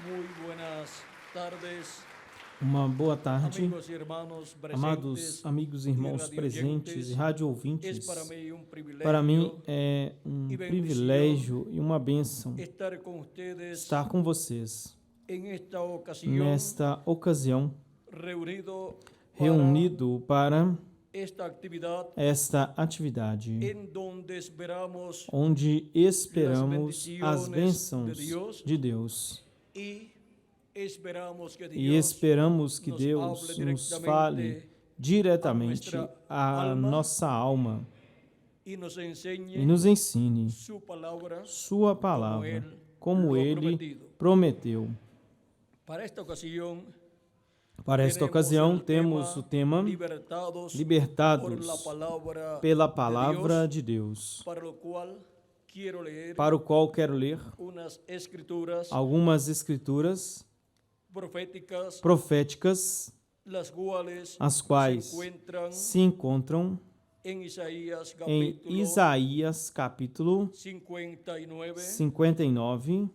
Muy buenas tardes, Uma boa tarde, amigos y hermanos amados presentes amigos e irmãos y presentes e radioyentes. rádio Es ouvintes. para mí un Para mim privilegio é um e bendição privilégio e uma bênção estar con ustedes estar com vocês en esta ocasión, nesta ocasião, reunido para reunido para esta atividade, en donde esperamos onde esperamos as bendiciones bênçãos de Deus de Deus y esperamos que e Dios esperamos que nos Deus hable nos fale diretamente à nossa alma y nos e enseñe nos ensine su palabra Sua palavra, como lo ha Ele prometido. prometeu. Para esta ocasión Para esta ocasião, temos o tema libertados Libertados pela palavra de de Deus, para lo cual quiero leer para o qual quero ler unas escrituras algumas escrituras proféticas, proféticas, as as quais se encuentran se encontram en Isaías em capítulo Isaías capítulo 59 59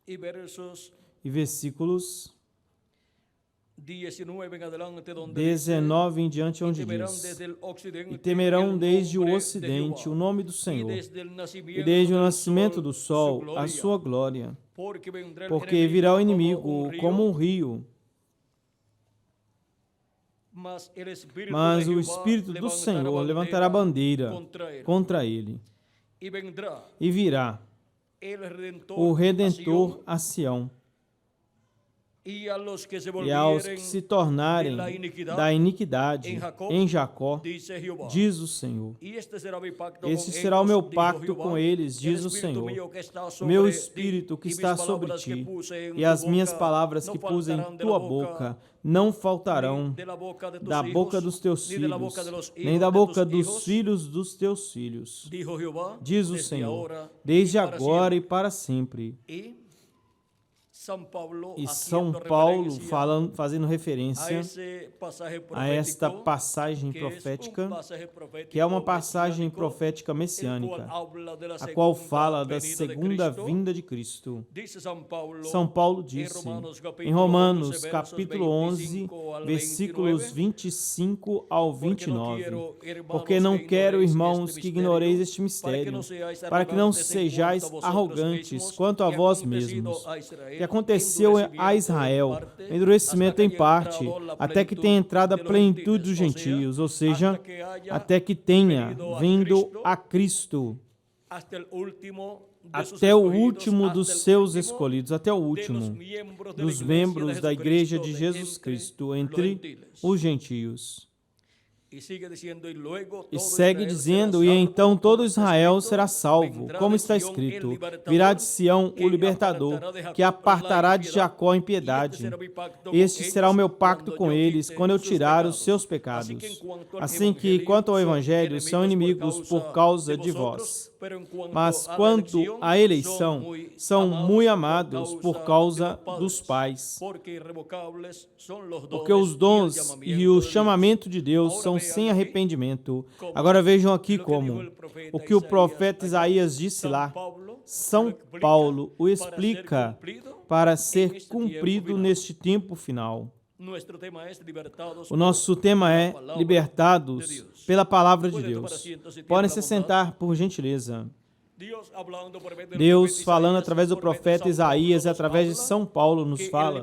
y versos e versículos 19 en adelante, donde 19 em diante, dice, onde temerán diz: desde el occidente E temerão el desde o nombre de ocidente o Jehová, nome do y Senhor, desde el e nacimiento desde o del nascimento sol, do su sol a gloria. sua glória. Porque Virá o como inimigo un río, como um rio, mas mas o Espírito do Senhor levantará bandeira contra ele, y vendrá e virá o el Redentor a a Sião, y a los que se e aos que volvieren se tornarem da iniquidade em Jacó, dice Jehová. diz o Senhor. Y este será mi pacto Este con será o meu ellos, dijo pacto Jehová. com eles, diz El o espíritu Senhor. mío que está O sobre meu ti, espírito que y está mis sobre palabras que ti, puse en e tu as minhas boca palavras no que pus em faltarán de tua la boca não faltarão ni de la boca de tus da boca hijos, dos teus ni de la filhos, boca de los nem hijos da de boca tus dos hijos, filhos dos teus filhos, dijo Jehová, diz o desde Senhor, ahora desde y para agora e siempre. para sempre. E São Paulo, E São Paulo fazendo referência a esta passagem profética, que é uma passagem profética messiânica, a qual fala da segunda vinda de Cristo. São Paulo disse em Romanos capítulo 11, versículos 25 ao 29, porque não quero, irmãos, que ignoreis este mistério, para que não sejais arrogantes quanto a vós mesmos, que aconteceu a Israel, endurecimento em parte, até que tenha entrado a plenitude dos gentios, ou seja, até que tenha vindo a Cristo, até o último dos seus escolhidos, até o último dos membros da Igreja de Jesus Cristo entre os gentios. E segue dizendo, e então todo Israel será salvo, como está escrito, virá de Sião o libertador, que apartará de Jacó a impiedade. Este será o meu pacto com eles, quando eu tirar os seus pecados. Assim que, quanto ao Evangelho, são inimigos por causa de vós. Mas quanto à eleição, são muito amados por causa dos pais. Porque os dons e o chamamento de Deus são sem arrependimento. Agora vejam aqui como o que o profeta Isaías disse lá, São Paulo o explica para ser cumprido neste tempo final. O nosso tema é libertados pela palavra de Deus. Podem se sentar, por gentileza. Deus falando através do profeta Isaías e através de São Paulo nos fala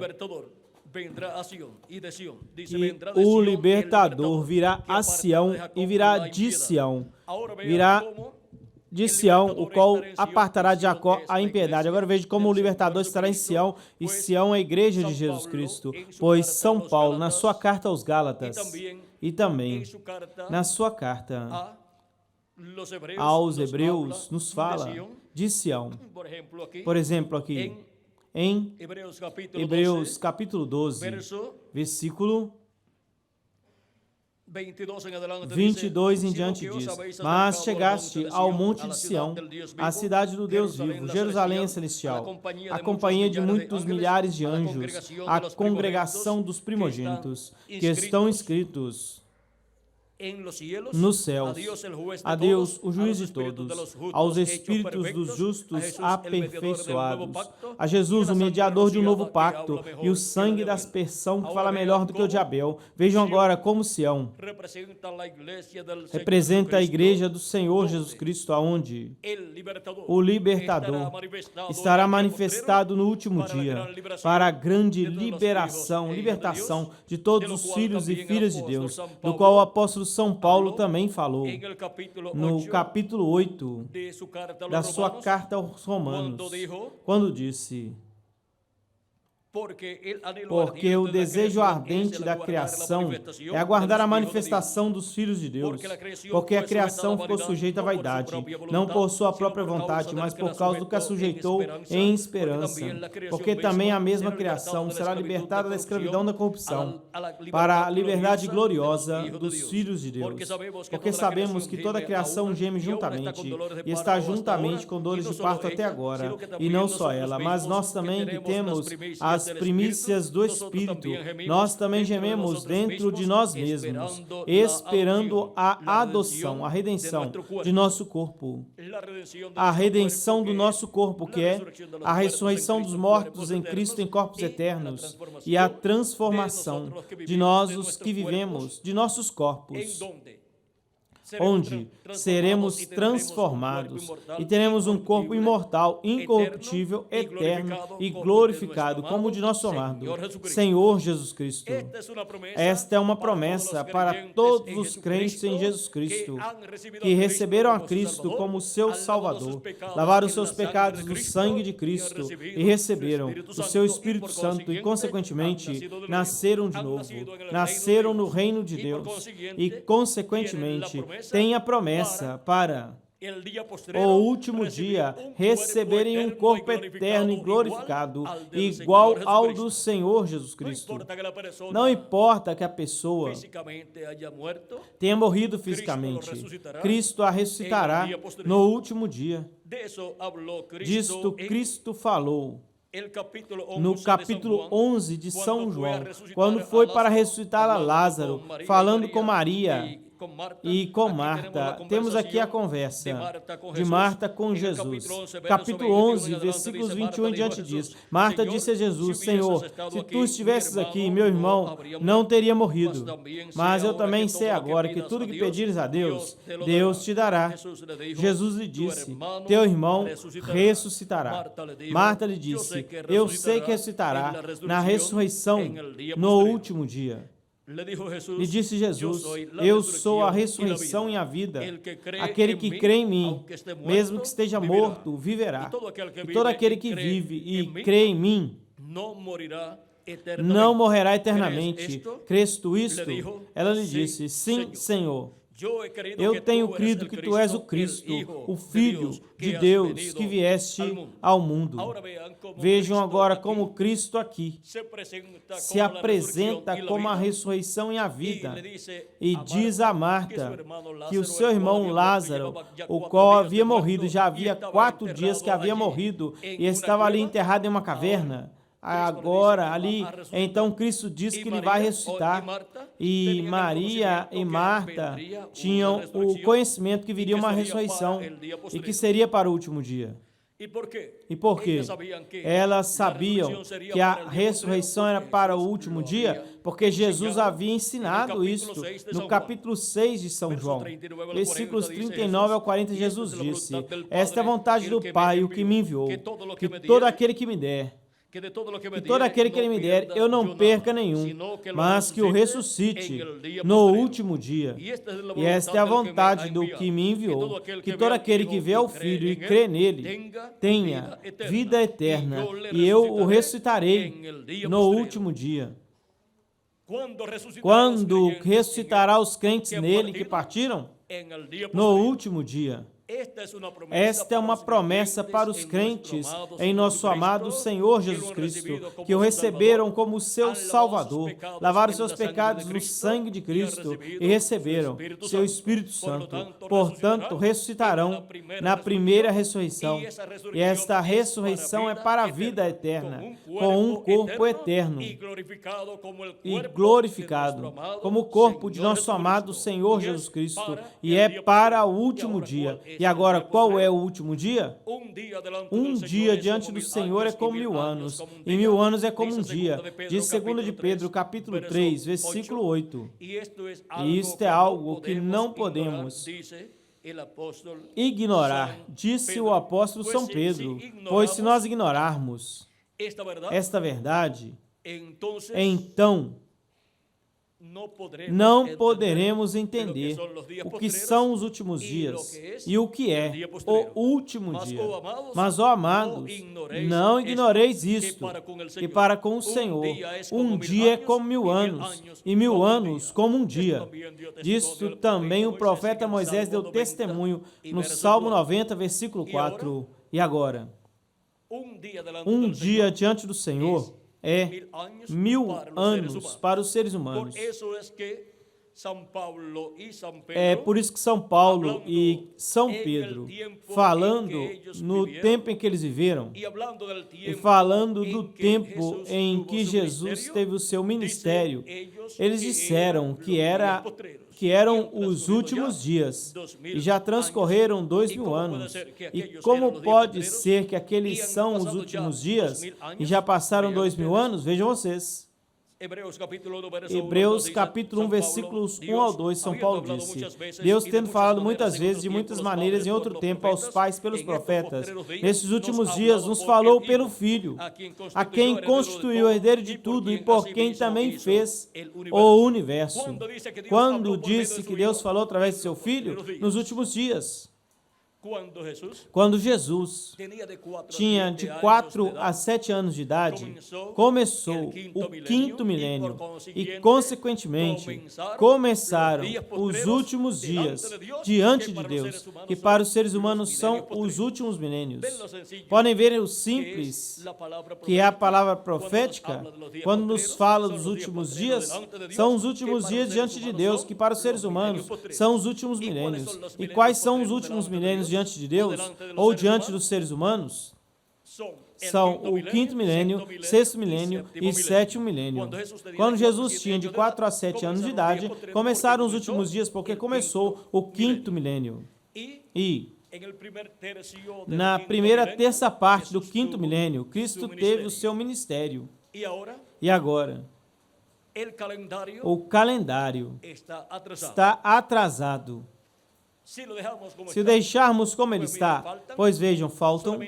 e o libertador virá a Sião e virá de Sião. Virá de Sião, o qual apartará de Jacó a impiedade. Agora veja como o libertador estará em Sião, e Sião é a igreja de Jesus Cristo. Pois São Paulo, na sua carta aos Gálatas, e também na sua carta aos Hebreus, nos fala de Sião. Por exemplo, aqui, em Hebreus capítulo 12, versículo 22 em diante diz: Mas chegaste ao monte de Sião, a cidade do Deus vivo, Jerusalém celestial, a companhia de muitos milhares de anjos, a congregação dos primogênitos, que estão escritos nos céus, a Deus, o juiz de todos, aos espíritos dos justos aperfeiçoados, a Jesus, o mediador de um novo pacto, e o sangue da aspersão que fala melhor do que o de Abel. Vejam agora como Sião representa a igreja do Senhor Jesus Cristo, aonde o libertador estará manifestado no último dia para a grande libertação de todos os filhos e filhas de Deus, do qual o apóstolo São Paulo também falou no capítulo 8 da sua carta aos Romanos, quando disse: porque o desejo ardente da criação é aguardar a manifestação dos filhos de Deus, porque a criação ficou sujeita à vaidade, não por sua própria vontade, mas por causa do que a sujeitou em esperança, porque também a mesma criação será libertada da escravidão da corrupção, para a liberdade gloriosa dos filhos de Deus, porque sabemos que toda a criação geme juntamente e está juntamente com dores de parto até agora, e não só ela, mas nós também que temos as primícias do Espírito, nós também gememos dentro de nós mesmos, esperando a adoção, a redenção de nosso corpo. A redenção do nosso corpo, que é a ressurreição dos mortos em Cristo em corpos eternos, e a transformação de nós, os que vivemos, de nossos corpos, onde seremos transformados e teremos um corpo imortal, incorruptível, eterno e glorificado, como o de nosso amado Senhor Jesus Cristo. Esta é uma promessa para todos os crentes em Jesus Cristo, que receberam a Cristo como seu Salvador, lavaram os seus pecados no sangue de Cristo e receberam o seu Espírito Santo e, consequentemente, nasceram de novo, nasceram no reino de Deus e, consequentemente, têm a promessa para o último dia receberem um corpo eterno e glorificado, igual ao do Senhor Jesus Cristo. Não importa que a pessoa tenha morrido fisicamente, Cristo a ressuscitará no último dia. Disto Cristo falou no capítulo 11 de São João, quando foi para ressuscitar a Lázaro, falando com Maria e com Marta. Temos aqui a conversa de Marta com Jesus. Capítulo 11, versículos 21 em diante diz: Marta disse a Jesus: Senhor, se tu estivesses aqui, meu irmão não teria morrido. Mas eu também sei agora que tudo que pedires a Deus, Deus te dará. Jesus lhe disse: Teu irmão ressuscitará. Marta lhe disse: Eu sei que ressuscitará na ressurreição no último dia. Lhe disse Jesus: Eu sou a ressurreição e a vida. Aquele que crê em mim, mesmo que esteja morto, viverá. E todo aquele que vive e crê em mim não morrerá eternamente. Crês tu isto? Ela lhe disse: Sim, Senhor. Eu tenho crido que tu és o Cristo, o Filho de Deus que vieste ao mundo. Vejam agora como Cristo aqui se apresenta como a ressurreição e a vida. E diz a Marta que o seu irmão Lázaro, o qual havia morrido, já havia 4 dias que havia morrido e estava ali enterrado em uma caverna. Agora, ali, então Cristo diz que ele vai ressuscitar. E Maria e Marta tinham o conhecimento que viria uma ressurreição e que seria para o último dia. E por quê? Elas sabiam que a ressurreição era para o último dia, porque Jesus havia ensinado isso no capítulo 6 de São João. Versículos 39 ao 40, Jesus disse: Esta é a vontade do Pai, o que me enviou, que todo aquele que me der, ele me der, eu não perca nenhum, mas que o ressuscite no último dia. E esta é a vontade do que me enviou, que todo aquele que vê ao Filho e crê nele tenha vida eterna, e eu o ressuscitarei no último dia. Quando ressuscitará os crentes nele que partiram? No último dia. Esta é uma promessa para os crentes em nosso amado Senhor Jesus Cristo, que o receberam como seu Salvador, lavaram seus pecados no sangue de Cristo e receberam seu Espírito Santo. Portanto, ressuscitarão na primeira ressurreição. E esta ressurreição é para a vida eterna, com um corpo eterno e glorificado, como o corpo de nosso amado Senhor Jesus Cristo, e é para o último dia. E agora, qual é o último dia? Um dia diante do Senhor é como 1000 anos, e 1000 anos é como um dia. Diz 2 de Pedro, capítulo 3, versículo 8. E isto é algo que não podemos ignorar, disse o apóstolo São Pedro, pois se nós ignorarmos esta verdade, então não poderemos entender o que são os últimos dias e o que é o último dia. Mas, ó amados, não ignoreis isto, que para com o Senhor um dia é como 1000 anos, e 1000 anos como um dia. Disto também o profeta Moisés deu testemunho no Salmo 90, versículo 4. E agora? Um dia diante do Senhor é 1000 anos para os seres humanos. É por isso que São Paulo e São Pedro, falando no tempo em que eles viveram e falando do tempo em que Jesus teve o seu ministério, eles disseram que eram os últimos dias e já transcorreram 2000 anos. E como pode ser que aqueles são os últimos dias e já passaram 2000 anos? Vejam vocês. Hebreus capítulo 1, versículos 1 ao 2, São Paulo disse: Deus, tendo falado muitas vezes, de muitas maneiras, em outro tempo, aos pais pelos profetas, nesses últimos dias nos falou pelo Filho, a quem constituiu o herdeiro de tudo e por quem também fez o universo. Quando disse que Deus falou através de seu Filho? Nos últimos dias. Quando Jesus tinha de 4 a 7 anos de idade, começou o 5º milênio e, consequentemente, começaram os últimos dias diante de Deus, que para os seres humanos são os últimos milênios. Podem ver o simples, que é a palavra profética, quando nos fala dos últimos dias, são os últimos dias diante de Deus, que para os seres humanos são os últimos milênios. E quais são os últimos milênios diante de Deus, ou diante dos seres humanos? São o 5º milênio, 6º milênio e 7º milênio. Quando Jesus tinha de 4 a 7 anos de idade, começaram os últimos dias, porque começou o 5º milênio. E na primeira terça parte do 5º milênio, Cristo teve o seu ministério. E agora? O calendário está atrasado. Se o deixarmos como ele está, pois vejam, faltam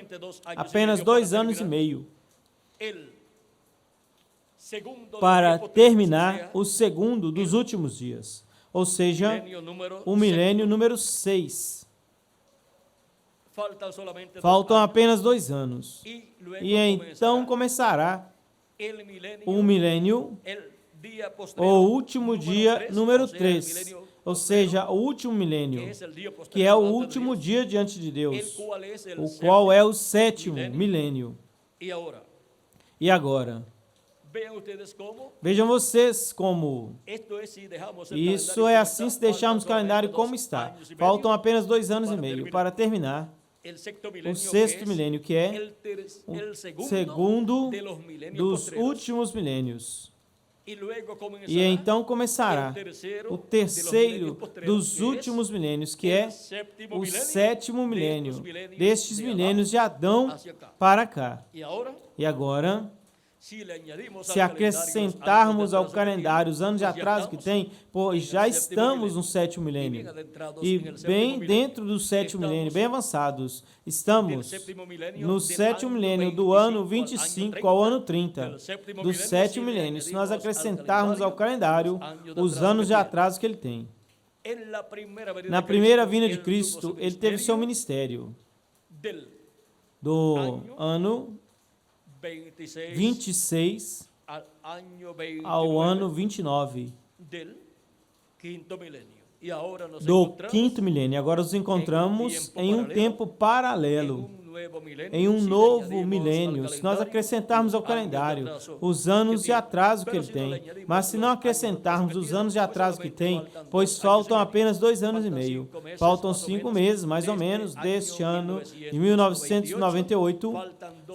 apenas 2 anos e meio para terminar o segundo dos últimos dias, ou seja, o milênio número 6. Faltam apenas 2 anos. E então começará o milênio, o último dia número 3. Ou seja, o último milênio, que é o último dia diante de Deus, o qual é o 7º milênio. E agora? Vejam vocês como isso é assim se deixarmos o calendário como está. Faltam apenas 2 anos e meio para terminar o 6º milênio, que é o segundo dos últimos milênios. E então começará o terceiro dos últimos milênios, que é o 7º milênio, destes milênios de Adão para cá. E agora, se acrescentarmos ao calendário os anos de atraso que tem, pois já estamos no 7º milênio. E bem dentro do 7º milênio, bem avançados, estamos no 7º milênio do ano 25 ao ano 30. Do 7º milênio, se nós acrescentarmos ao calendário os anos de atraso que ele tem. Na primeira vinda de Cristo, ele teve seu ministério. Do ano 26 ao ano 29. do quinto milênio. Agora nos encontramos em um tempo paralelo, em um novo milênio. Se nós acrescentarmos ao calendário os anos de atraso que ele tem, mas se não acrescentarmos os anos de atraso que tem, pois faltam apenas 2 anos e meio, faltam 5 meses, mais ou menos, deste ano de 1998,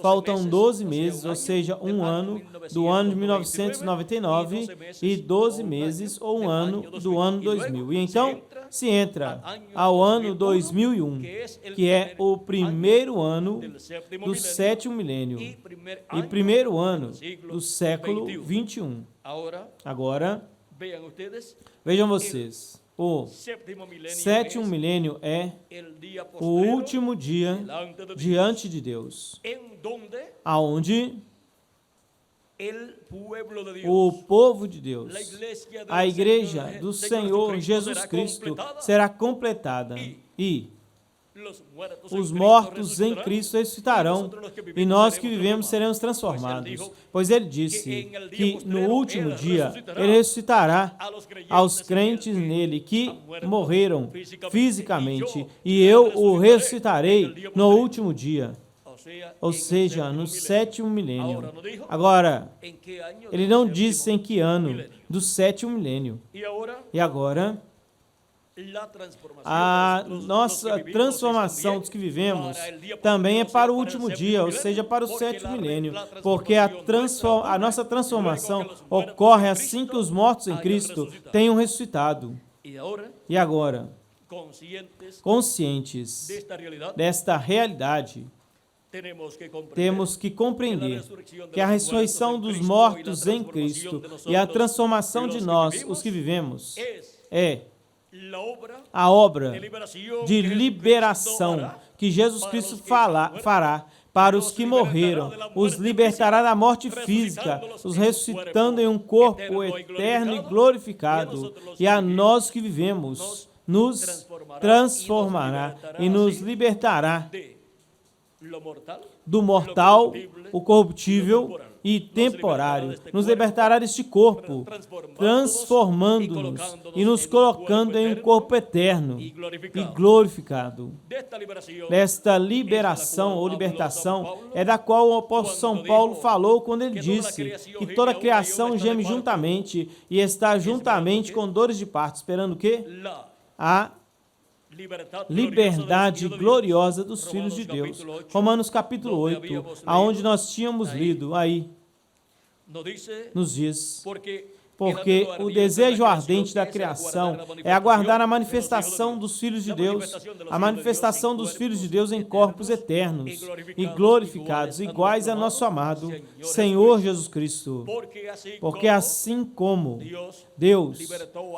faltam 12 meses, ou seja, um ano do ano de 1999 e 12 meses, ou um ano do ano 2000. E então, se entra ao ano 2001, que é o primeiro ano do sétimo milênio e primeiro ano do século 21. Agora, vejam vocês, o sétimo milênio é o último dia diante de Deus, aonde o povo de Deus, a igreja do Senhor Jesus Cristo será completada e os mortos em Cristo ressuscitarão e nós que vivemos seremos transformados. Pois ele disse que no último dia ele ressuscitará aos crentes nele que morreram fisicamente e eu o ressuscitarei no último dia. Ou seja, no sétimo milênio. Agora, ele não disse em que ano do sétimo milênio. E agora, a nossa transformação dos que vivemos também é para o último dia, ou seja, para o sétimo milênio, porque a nossa transformação ocorre assim que os mortos em Cristo tenham ressuscitado. E agora, conscientes desta realidade, temos que compreender que a ressurreição dos mortos em Cristo e a transformação de nós, os que vivemos, é a obra de liberação que Jesus Cristo fará para os que morreram, os libertará da morte física, os ressuscitando em um corpo eterno e glorificado, e a nós que vivemos nos transformará e nos libertará do mortal, o corruptível e temporário. Nos libertará deste corpo, transformando-nos e nos colocando em um corpo eterno e glorificado. Desta liberação ou libertação é da qual o apóstolo São Paulo falou quando ele disse que toda a criação geme juntamente e está juntamente com dores de parto, esperando o quê? A liberdade gloriosa dos filhos de Deus. Romanos capítulo 8, aonde nós tínhamos lido, aí nos diz, porque o desejo ardente da criação é aguardar a manifestação dos filhos de Deus, a manifestação dos filhos de Deus em corpos eternos e glorificados, iguais a nosso amado Senhor Jesus Cristo. Porque assim como Deus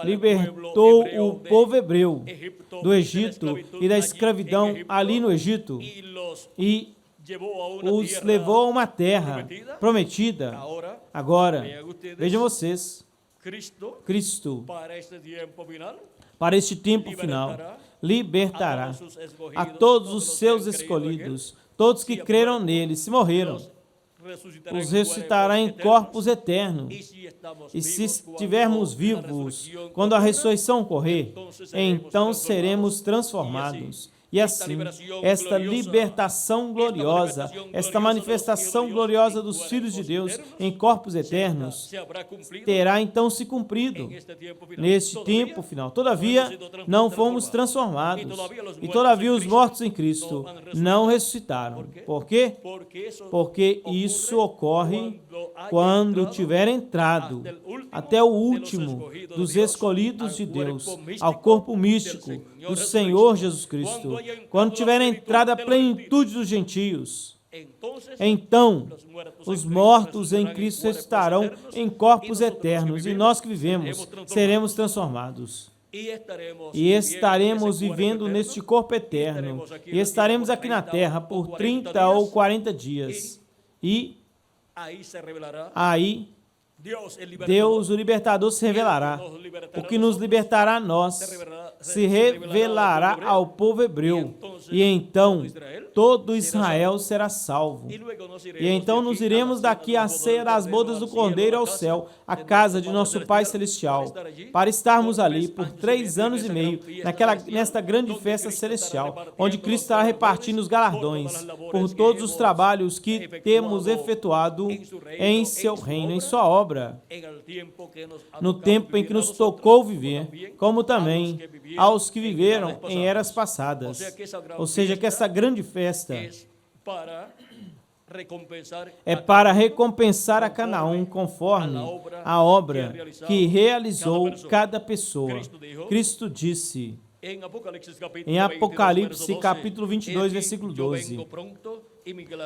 libertou o povo hebreu do Egito e da escravidão ali no Egito e os levou a uma terra prometida, agora, vejam vocês, Cristo, para este tempo final, libertará a todos os seus escolhidos, todos que creram nele, se morreram, os ressuscitará em corpos eternos. E se estivermos vivos, quando a ressurreição ocorrer, então seremos transformados. E assim, esta libertação gloriosa, esta manifestação gloriosa dos filhos de Deus em corpos eternos, terá então se cumprido neste tempo final. Todavia, não fomos transformados, e todavia os mortos em Cristo não ressuscitaram. Por quê? Porque isso ocorre quando tiver entrado até o último dos escolhidos de Deus, ao corpo místico do Senhor Jesus Cristo, quando tiver entrado a plenitude dos gentios, então os mortos em Cristo ressuscitarão em corpos eternos, e nós que vivemos seremos transformados. E estaremos vivendo neste corpo eterno, e estaremos aqui na terra por 30 ou 40 dias, e aí Deus, o libertador, se revelará. O que nos libertará a nós se revelará ao povo hebreu. E então todo Israel será salvo. E então nos iremos daqui à ceia das bodas do Cordeiro ao céu, à casa de nosso Pai Celestial, para estarmos ali por 3 anos e meio, nesta grande festa celestial, onde Cristo estará repartindo os galardões por todos os trabalhos que temos efetuado em seu reino, em sua obra, no tempo em que nos tocou viver, como também aos que viveram em eras passadas. Ou seja, que essa grande festa é para recompensar a cada um conforme a obra que realizou cada pessoa. Cristo disse em Apocalipse capítulo 22, versículo 12: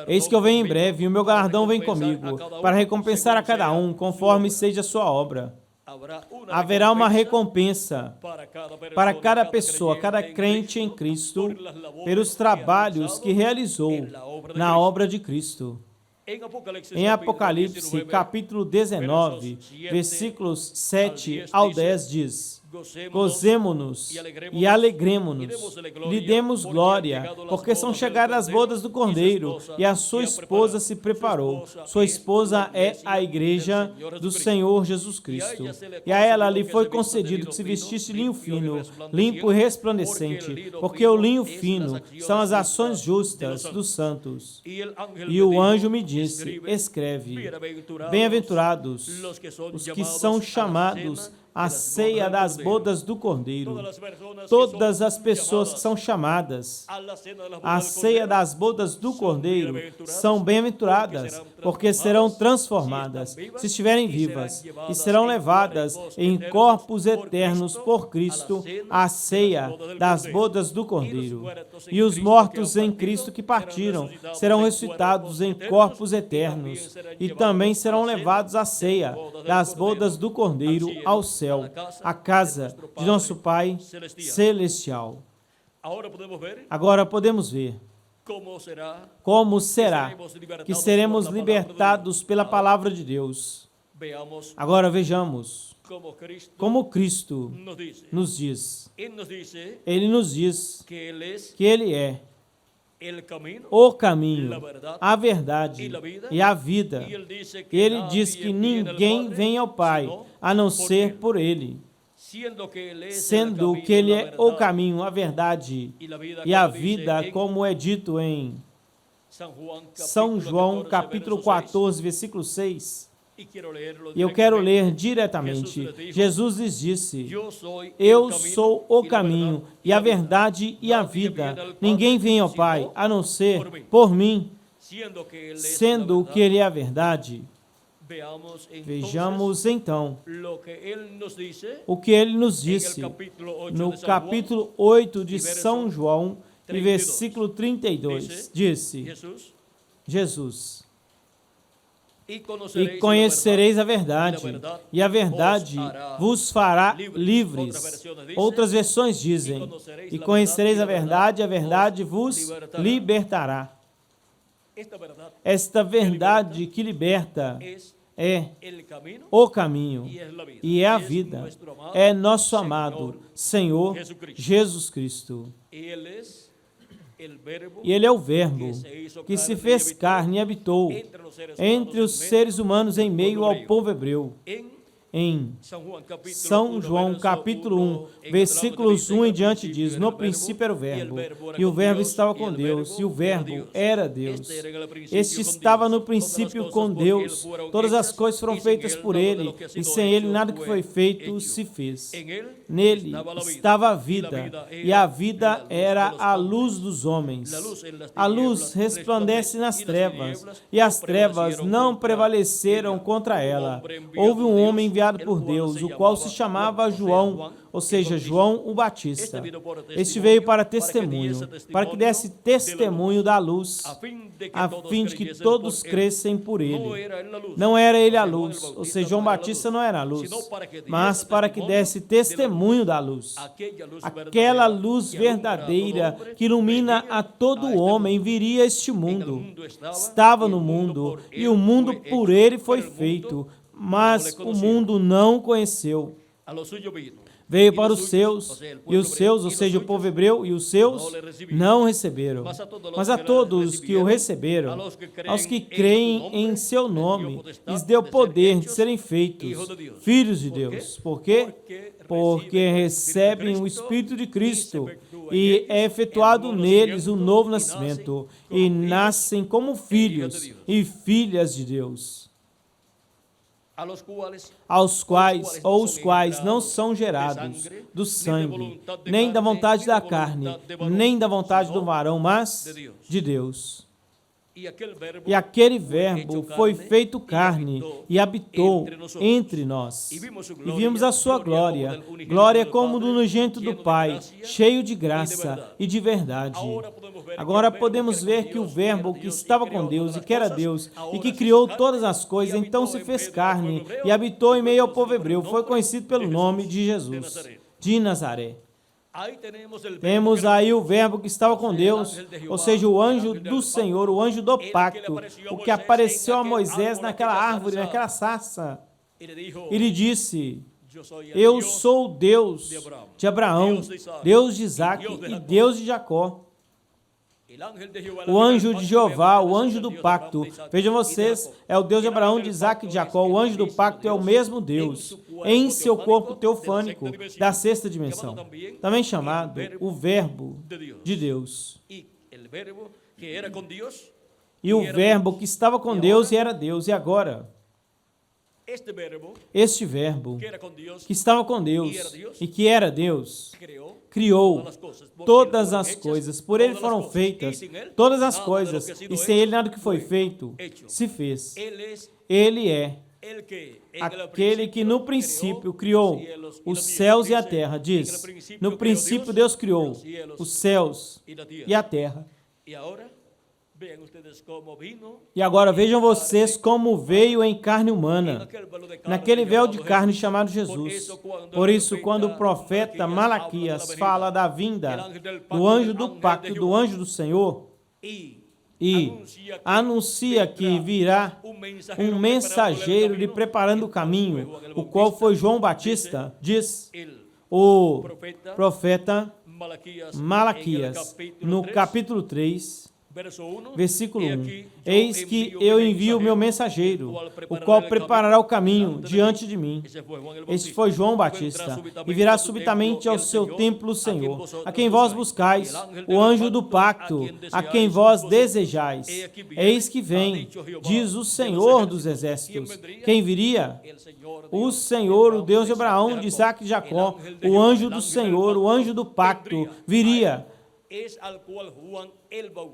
Eis que eu venho em breve, e o meu galardão vem comigo, para recompensar a cada um conforme seja a sua obra. Haverá uma recompensa para cada pessoa, cada crente em Cristo, pelos trabalhos que realizou na obra de Cristo. Em Apocalipse, capítulo 19, versículos 7 ao 10, diz: Gozemo-nos e alegremo-nos, lhe demos glória, porque são chegadas as bodas do Cordeiro, e a sua esposa se preparou. Sua esposa é a igreja do Senhor Jesus Cristo. E a ela lhe foi concedido que se vestisse linho fino, limpo e resplandecente, porque o linho fino são as ações justas dos santos. E o anjo me disse: escreve, bem-aventurados os que são chamados à ceia das bodas do Cordeiro. Todas as pessoas que são chamadas à ceia das bodas do Cordeiro são bem-aventuradas, porque serão transformadas, se estiverem vivas, e serão levadas em corpos eternos por Cristo à ceia das bodas do Cordeiro. E os mortos em Cristo que partiram serão ressuscitados em corpos eternos, e também serão levados à ceia das bodas do Cordeiro ao céu, a casa de nosso Pai Celestial. Agora podemos ver como será que seremos libertados pela palavra de Deus. Agora vejamos como Cristo nos diz. Ele nos diz que Ele é o caminho, a verdade e a vida. Ele diz que ninguém vem ao Pai a não ser por Ele, sendo que Ele é o caminho, a verdade e a vida, como é dito em São João, capítulo 14, versículo 6. E eu quero ler diretamente. Jesus lhes disse: Eu sou o caminho e a verdade e a vida. Ninguém vem ao Pai a não ser por mim, sendo que Ele é a verdade. Vejamos então o que Ele nos disse no capítulo 8 de São João, e versículo 32. Disse Jesus: E conhecereis a verdade, e a verdade vos fará livres. Outras versões dizem: E conhecereis a verdade vos libertará. Esta verdade que liberta é o caminho e é a vida. É nosso amado Senhor Jesus Cristo. E Ele é o Verbo que se fez carne e habitou entre os seres humanos em meio ao povo hebreu. Em São João, capítulo 1, versículos 1 em diante diz: No princípio era o Verbo, e o Verbo estava com Deus, e o Verbo era Deus. Este estava no princípio com Deus. Todas as coisas foram feitas por Ele, e sem Ele nada que foi feito se fez. Nele estava a vida, e a vida era a luz dos homens. A luz resplandece nas trevas, e as trevas não prevaleceram contra ela. Houve um homem enviado por Deus, o qual se chamava João, ou seja, João o Batista. Este veio para testemunho, para que desse testemunho da luz, a fim de que todos crescem por ele. Não era ele a luz, ou seja, João Batista não era a luz, mas para que desse testemunho da luz. Aquela luz verdadeira que ilumina a todo homem viria a este mundo. Estava no mundo, e o mundo por ele foi feito, mas o mundo não conheceu. A lo suyo vino. Veio para os seus, e os seus, ou seja, o povo hebreu, e os seus não receberam. Mas a todos que o receberam, aos que creem em seu nome, lhes deu poder de serem feitos filhos de Deus. Por quê? Porque recebem o Espírito de Cristo e é efetuado neles o novo nascimento e nascem como filhos e filhas de Deus, aos quais ou os quais não são gerados do sangue, nem da vontade da carne, nem da vontade do varão, mas de Deus. E aquele verbo foi feito carne e habitou entre nós. E vimos a sua glória, glória como do unigênito do Pai, cheio de graça e de verdade. Agora podemos ver que o verbo que estava com Deus e que era Deus e que criou todas as coisas, então se fez carne e habitou em meio ao povo hebreu. Foi conhecido pelo nome de Jesus, de Nazaré. Temos aí o verbo que estava com Deus, ou seja, o anjo do Senhor, o anjo do pacto, o que apareceu a Moisés naquela árvore, naquela sarça. Ele disse: eu sou o Deus de Abraão, Deus de Isaac e Deus de Jacó. O anjo de Jeová, o anjo do pacto, vejam vocês, é o Deus de Abraão, de Isaac e de Jacó. O anjo do pacto é o mesmo Deus, em seu corpo teofânico, da sexta dimensão, também chamado o Verbo de Deus. E o Verbo que estava com Deus e era Deus, e agora? Este Verbo que estava com Deus e que era Deus, criou todas as coisas, por Ele foram feitas todas as coisas, e sem Ele nada que foi feito se fez. Ele é aquele que no princípio criou os céus e a terra. Diz, no princípio Deus criou os céus e a terra. E agora vejam vocês como veio em carne humana, naquele véu de carne chamado Jesus. Por isso, quando o profeta Malaquias fala da vinda do anjo do pacto, do anjo do Senhor, e anuncia que virá um mensageiro lhe preparando o caminho, o qual foi João Batista, diz o profeta Malaquias, no capítulo 3, versículo 1. Eis que eu envio o meu mensageiro, o qual preparará o caminho diante de mim. Este foi João Batista, e virá subitamente ao seu templo o Senhor, a quem vós buscais, o anjo do pacto, a quem vós desejais. Eis que vem, diz o Senhor dos exércitos. Quem viria? O Senhor, o Deus de Abraão, de Isaac e de Jacó, o anjo do Senhor, o anjo do pacto, viria.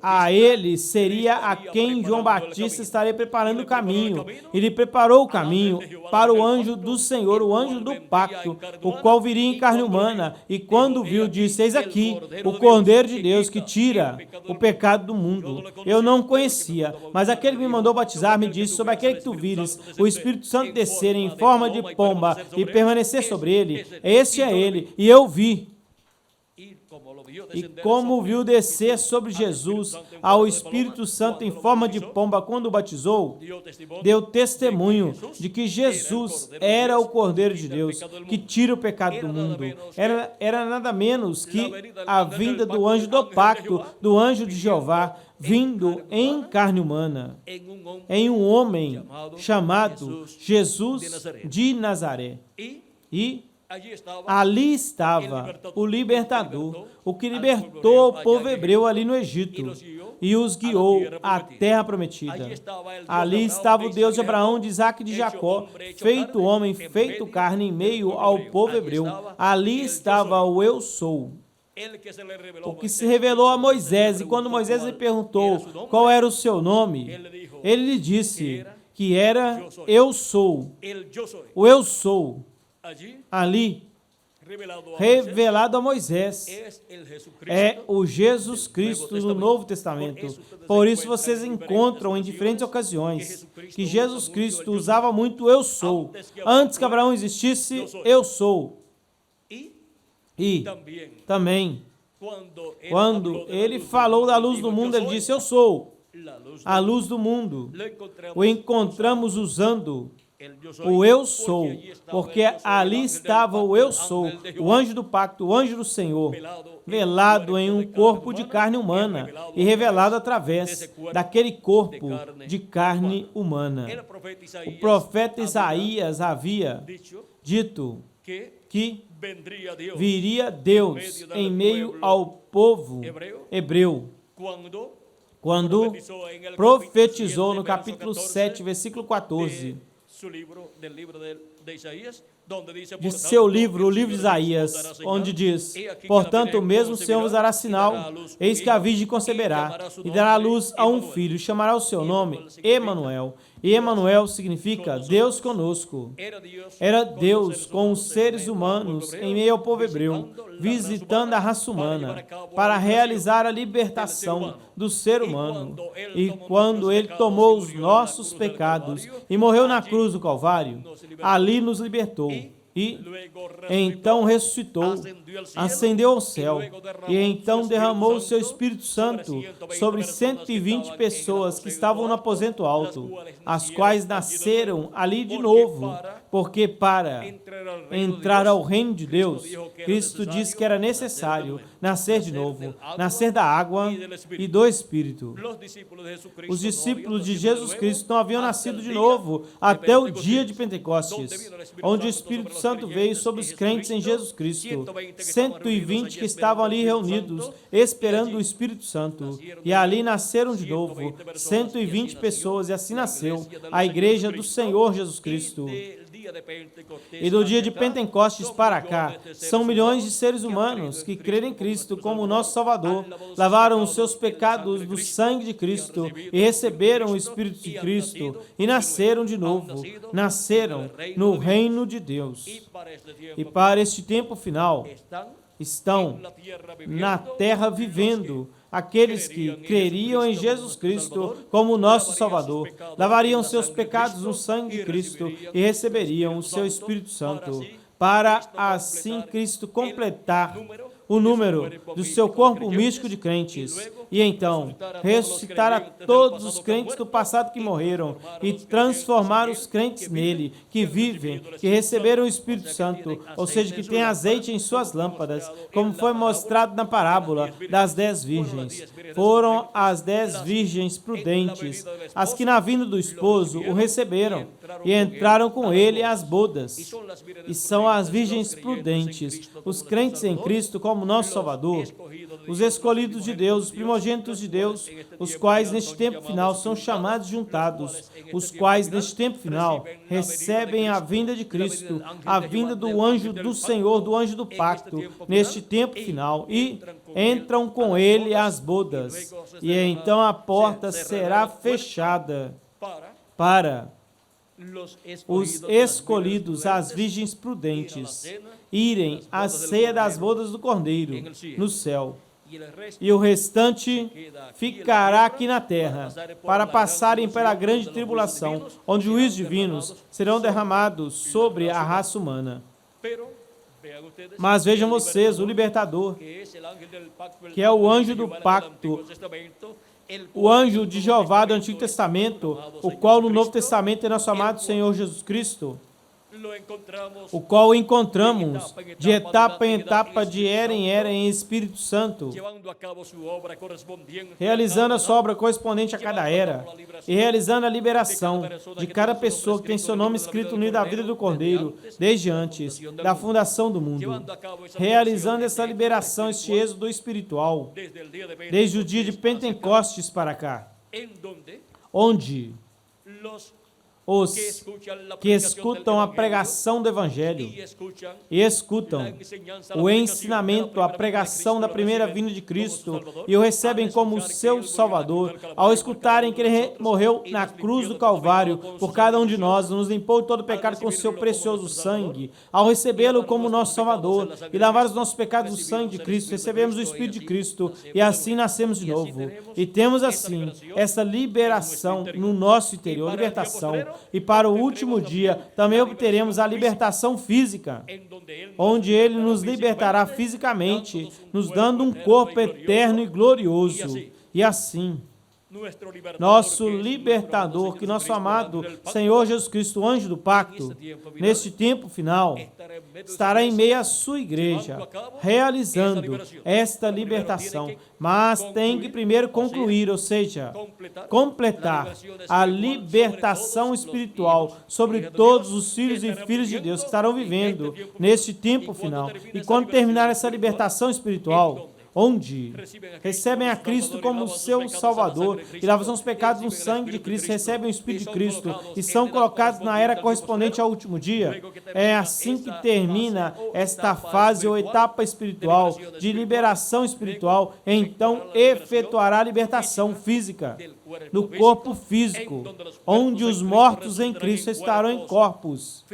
A ele seria a quem João Batista estaria preparando o caminho. Ele preparou o caminho para o anjo do Senhor, o anjo do pacto, o qual viria em carne humana. E quando viu, disse: eis aqui o Cordeiro de Deus que tira o pecado do mundo. Eu não conhecia, mas aquele que me mandou batizar me disse: sobre aquele que tu vires o Espírito Santo descer em forma de pomba e permanecer sobre ele, este é ele. E eu vi. E como viu descer sobre Jesus ao Espírito Santo em forma de pomba quando o batizou, deu testemunho de que Jesus era o Cordeiro de Deus, que tira o pecado do mundo. Era nada menos que a vinda do anjo do pacto, do anjo de Jeová, vindo em carne humana, em um homem chamado Jesus de Nazaré. E ali estava o libertador, o que libertou o povo hebreu ali no Egito e os guiou à terra prometida. Ali estava o Deus de Abraão, de Isaac e de Jacó, feito homem, feito carne em meio ao povo hebreu. Ali estava o Eu Sou, o que se revelou a Moisés. E quando Moisés lhe perguntou qual era o seu nome, ele lhe disse que era Eu Sou, o Eu Sou. Ali, revelado a Moisés, é o Jesus Cristo no Novo Testamento. Por isso vocês encontram em diferentes ocasiões que Jesus Cristo usava muito eu sou. Antes que Abraão existisse, eu sou. E também, quando ele falou da luz do mundo, ele disse: eu sou a luz do mundo. O encontramos usando o eu sou, porque ali estava o eu sou, o anjo do pacto, o anjo do Senhor, velado em um corpo de carne humana e revelado através daquele corpo de carne humana. O profeta Isaías havia dito que viria Deus em meio ao povo hebreu, quando profetizou no capítulo 7, versículo 14, de seu livro, o livro de Isaías, onde diz: portanto, o mesmo Senhor vos dará sinal, eis que a virgem conceberá, e dará à luz a um filho, e chamará o seu nome Emanuel. E Emanuel significa Deus conosco. Era Deus com os seres humanos em meio ao povo hebreu, visitando a raça humana para realizar a libertação do ser humano. E quando ele tomou os nossos pecados e morreu na cruz do Calvário, ali nos libertou. E então ressuscitou, ascendeu ao céu, e então derramou o seu Espírito Santo sobre 120 pessoas que estavam no aposento alto, as quais nasceram ali de novo, porque para entrar ao reino de Deus, Cristo disse que era necessário nascer de novo, nascer da água e do Espírito. Os discípulos de Jesus Cristo não haviam nascido de novo até o dia de Pentecostes, onde o Espírito Santo veio sobre os crentes em Jesus Cristo, 120 que estavam ali reunidos, esperando o Espírito Santo, e ali nasceram de novo 120 pessoas, e assim nasceu a igreja do Senhor Jesus Cristo. E do dia de Pentecostes para cá, são milhões de seres humanos que creram em Cristo como nosso Salvador, lavaram os seus pecados do sangue de Cristo e receberam o Espírito de Cristo e nasceram de novo, nasceram no reino de Deus. E para este tempo final, estão na terra vivendo aqueles que creriam em Jesus Cristo como nosso Salvador, lavariam seus pecados no sangue de Cristo e receberiam o seu Espírito Santo, para assim Cristo completar o número do seu corpo místico de crentes, e então ressuscitar a todos os crentes do passado que morreram e transformar os crentes nele, que vivem, que receberam o Espírito Santo, ou seja, que têm azeite em suas lâmpadas, como foi mostrado na parábola das 10 virgens. Foram as 10 virgens prudentes, as que na vinda do esposo o receberam e entraram com ele às bodas. E são as virgens prudentes, os crentes em Cristo como nosso Salvador, os escolhidos de Deus, os primogênitos de Deus, os quais neste tempo final são chamados e juntados, os quais neste tempo final recebem a vinda de Cristo, a vinda do anjo do Senhor, do anjo do pacto, neste tempo final, e entram com ele às bodas, e então a porta será fechada para os escolhidos, as virgens prudentes, irem à ceia das bodas do Cordeiro no céu. E o restante ficará aqui na terra, para passarem pela grande tribulação, onde juízos divinos serão derramados sobre a raça humana. Mas vejam vocês, o libertador, que é o anjo do pacto, o anjo de Jeová do Antigo Testamento, o qual no Novo Testamento é nosso amado Senhor Jesus Cristo, o qual encontramos de etapa em etapa, de era em era, em Espírito Santo, realizando a sua obra correspondente a cada era, e realizando a liberação de cada pessoa que tem seu nome escrito no livro da vida do Cordeiro, desde antes da fundação do mundo, realizando essa liberação, este êxodo espiritual, desde o dia de Pentecostes para cá, onde os que escutam a pregação do Evangelho e escutam o ensinamento, a pregação da primeira vinda de Cristo e o recebem como seu Salvador, ao escutarem que Ele morreu na cruz do Calvário por cada um de nós, nos limpou de todo pecado com o seu precioso sangue, ao recebê-lo como nosso Salvador e lavar os nossos pecados no sangue de Cristo, recebemos o Espírito de Cristo e assim nascemos de novo. E temos assim essa liberação no nosso interior, libertação. E para o último dia também obteremos a libertação física, onde Ele nos libertará fisicamente, nos dando um corpo eterno e glorioso. E assim, nosso libertador, que nosso amado Senhor Jesus Cristo, o anjo do pacto, neste tempo final, estará em meio à sua igreja, realizando esta libertação, mas tem que primeiro concluir, ou seja, completar a libertação espiritual sobre todos os filhos e filhas de Deus que estarão vivendo neste tempo final. E quando terminar essa libertação espiritual, onde recebem a Cristo como seu Salvador e lavam os pecados no sangue de Cristo, recebem o Espírito de Cristo e são colocados na era correspondente ao último dia. É assim que termina esta fase ou etapa espiritual, de liberação espiritual. Então efetuará a libertação física no corpo físico, onde os mortos em Cristo estarão em corpos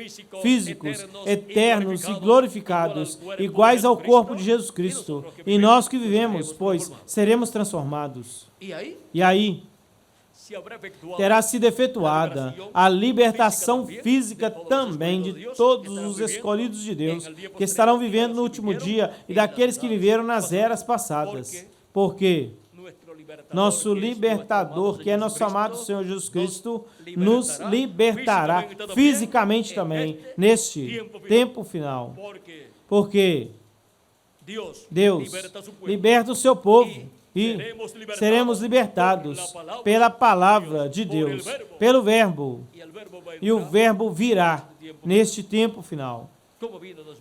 físicos, eternos e glorificados, iguais ao corpo de Jesus Cristo. E nós que vivemos, pois seremos transformados. E aí terá sido efetuada a libertação física também de todos os escolhidos de Deus que estarão vivendo no último dia e daqueles que viveram nas eras passadas. Porque nosso libertador, que é nosso amado Senhor Jesus Cristo, nos libertará fisicamente também neste tempo final. Porque Deus liberta o seu povo e seremos libertados pela palavra de Deus, pelo Verbo. E o Verbo virá neste tempo final.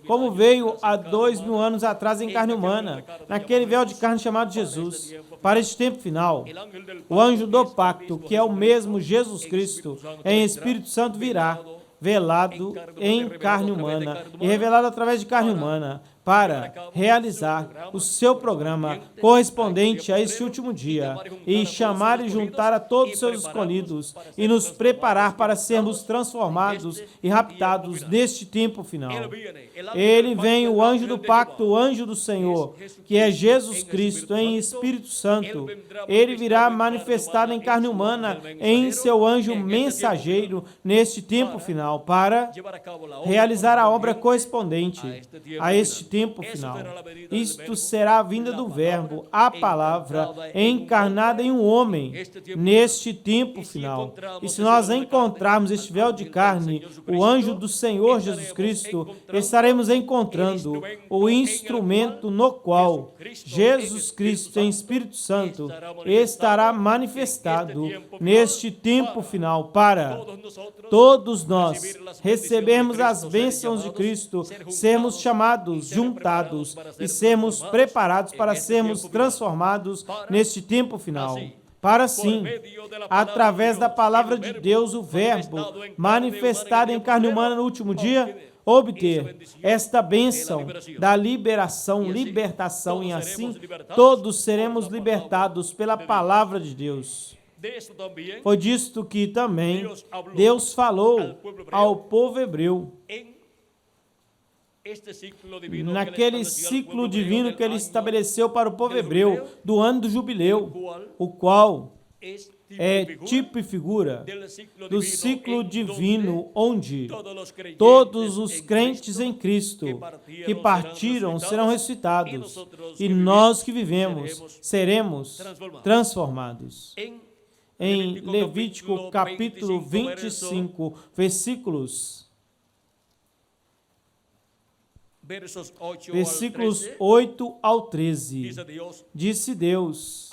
Como veio há 2000 anos atrás em carne humana, naquele véu de carne chamado Jesus, para este tempo final, o anjo do pacto, que é o mesmo Jesus Cristo, em Espírito Santo virá, velado em carne humana e revelado através de carne humana, para realizar o seu programa correspondente a este último dia e chamar e juntar a todos os seus escolhidos e nos preparar para sermos transformados e raptados neste tempo final. Ele vem, o anjo do pacto, o anjo do Senhor, que é Jesus Cristo em Espírito Santo. Ele virá manifestado em carne humana em seu anjo mensageiro neste tempo final para realizar a obra correspondente a este tempo final. Isto será a vinda do Verbo, a palavra encarnada em um homem neste tempo final. E se nós encontrarmos este véu de carne, o anjo do Senhor Jesus Cristo, estaremos encontrando o instrumento no qual Jesus Cristo em Espírito Santo estará manifestado neste tempo final para todos nós recebermos as bênçãos de Cristo, sermos chamados, juntados e sermos preparados para sermos transformados neste tempo final. Para assim, através da palavra de Deus, o Verbo manifestado em carne humana no último dia, obter esta bênção da libertação, e assim todos seremos libertados pela palavra de Deus. Foi disto que também Deus falou ao povo hebreu, naquele ciclo divino que ele estabeleceu para o povo hebreu, do ano do jubileu, o qual é tipo e figura do ciclo divino onde todos os crentes em Cristo que partiram serão ressuscitados e nós que vivemos seremos transformados. Em Levítico capítulo 25, versículos 8 ao 13, disse Deus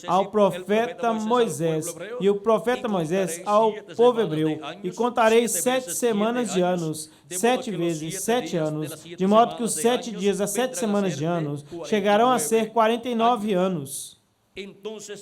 ao profeta Moisés, e o profeta Moisés ao povo hebreu, e contarei 7 semanas de anos, 7 vezes 7 anos, de modo que os 7 dias das 7 semanas de anos chegarão a ser 49 anos.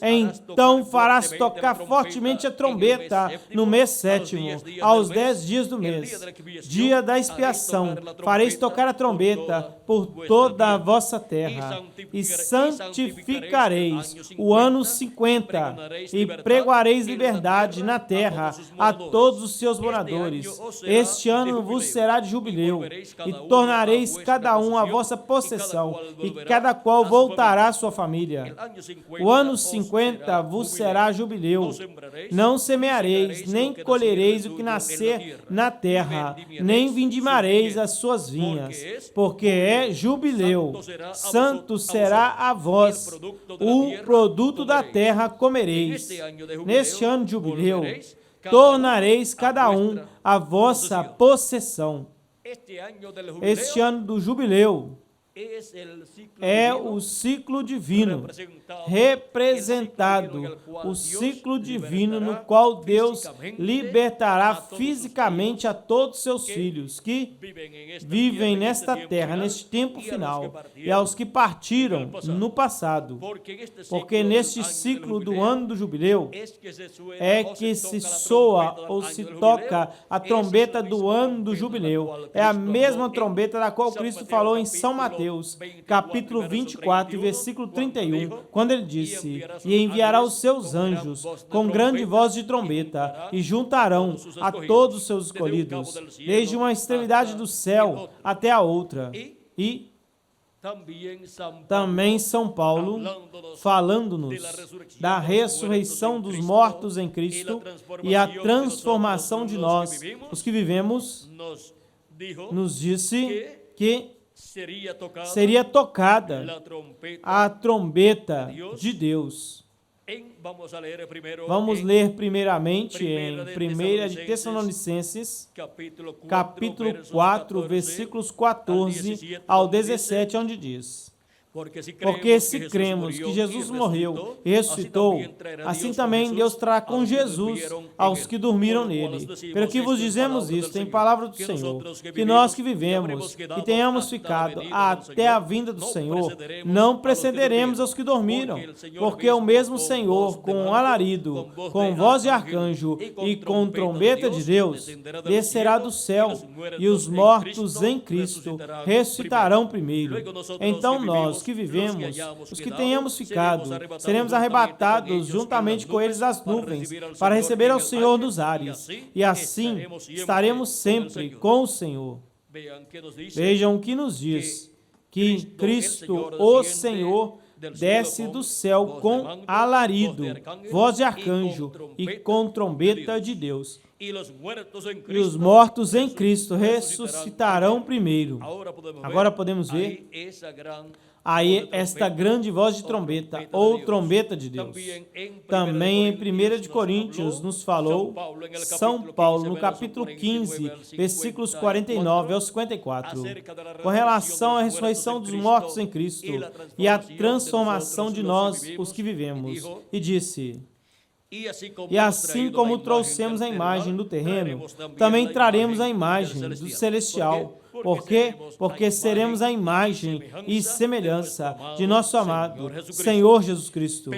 Então farás tocar fortemente a trombeta no mês 7º, aos 10 dias do mês, dia da expiação. Fareis tocar a trombeta por toda a vossa terra, e santificareis o ano 50, e pregoareis liberdade na terra a todos os seus moradores. Este ano vos será de jubileu, e tornareis cada um a vossa possessão, e cada qual voltará à sua família. O ano 50 vos será jubileu. Não semeareis, nem colhereis o que nascer na terra, nem vindimareis as suas vinhas, porque é jubileu. Santo será a vós, o produto da terra comereis. Neste ano de jubileu, tornareis cada um a vossa possessão. Este ano do jubileu é o ciclo divino representado, o ciclo divino no qual Deus libertará fisicamente a todos seus filhos que vivem nesta terra, neste tempo final, e aos que partiram no passado. Porque neste ciclo do ano do jubileu é que se soa ou se toca a trombeta do ano do jubileu. É a mesma trombeta da qual Cristo falou em São Mateus, capítulo 24, versículo 31, quando ele disse: e enviará os seus anjos com grande voz de trombeta, e juntarão a todos os seus escolhidos, desde uma extremidade do céu até a outra. E também São Paulo, falando-nos da ressurreição dos mortos em Cristo e a transformação de nós, os que vivemos, nos disse que seria tocada a trombeta de Deus. Vamos ler primeiramente em 1 de Tessalonicenses, capítulo 4, versículos 14 ao 17, onde diz: porque se cremos que Jesus morreu e ressuscitou, assim também Deus trará com Jesus aos que dormiram nele. Pelo que vos dizemos isto em palavra do Senhor, que nós que vivemos e tenhamos ficado até a vinda do Senhor, não precederemos aos que dormiram, porque o mesmo Senhor, com um alarido, com voz de arcanjo e com trombeta de Deus, descerá do céu, e os mortos em Cristo ressuscitarão primeiro. Então nós que vivemos, os que tenhamos ficado, seremos arrebatados juntamente com eles nas nuvens, para receber ao Senhor nos ares, e assim estaremos sempre com o Senhor. Vejam o que nos diz, que Cristo, o Senhor, desce do céu com alarido, voz de arcanjo e com trombeta de Deus. E os mortos em Cristo ressuscitarão primeiro. Agora podemos ver aí esta grande voz de trombeta, ou trombeta de Deus. Também em 1 de Coríntios nos falou São Paulo, no capítulo 15, versículos 49 ao 54, com relação à ressurreição dos mortos em Cristo e a transformação de nós, os que vivemos. E disse: e assim como trouxemos a imagem do terreno, também traremos a imagem do celestial. Por quê? Porque seremos a imagem e semelhança de nosso amado Senhor Jesus Cristo.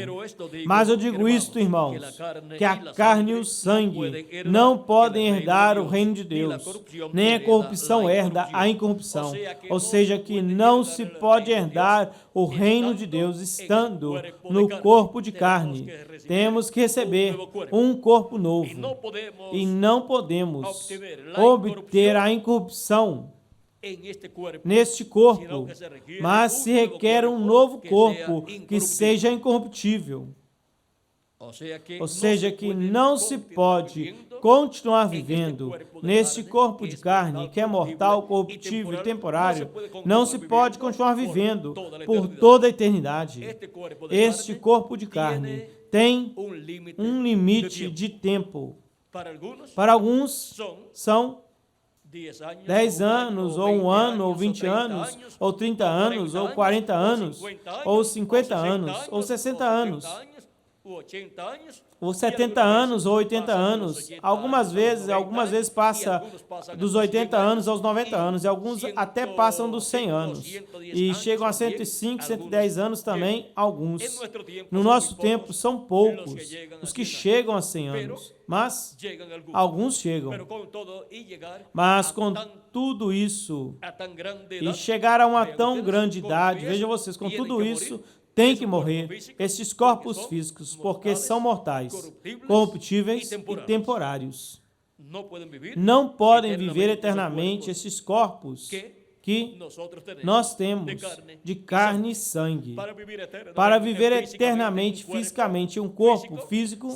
Mas eu digo isto, irmãos, que a carne e o sangue não podem herdar o reino de Deus, nem a corrupção herda a incorrupção. Ou seja, que não se pode herdar o reino de Deus estando no corpo de carne. Temos que receber um corpo novo e não podemos obter a incorrupção neste corpo, mas se requer um novo corpo que seja incorruptível. Ou seja, que não se pode continuar vivendo neste corpo de carne, que é mortal, corruptível e temporário. Não se pode continuar vivendo por toda a eternidade. Este corpo de carne tem um limite de tempo. Para alguns são 10 anos, ou 1 ano, ou 20 anos, ou 30 anos, ou 40 anos, ou 50 anos, ou 60 anos, ou 70 anos, ou 80 anos. Algumas vezes passa dos 80 anos aos 90 anos, e alguns até passam dos 100 anos, e chegam a 105, 110 anos também, alguns. No nosso tempo, são poucos os que chegam a 100 anos, mas alguns chegam. Mas com tudo isso, e chegar a uma tão grande idade, vejam vocês, com tudo isso, tem que morrer estes corpos físicos, porque são mortais, corruptíveis e temporários. Não podem viver eternamente estes corpos que nosotros tenemos nós temos de carne e sangue. Para viver eternamente, fisicamente, um corpo físico,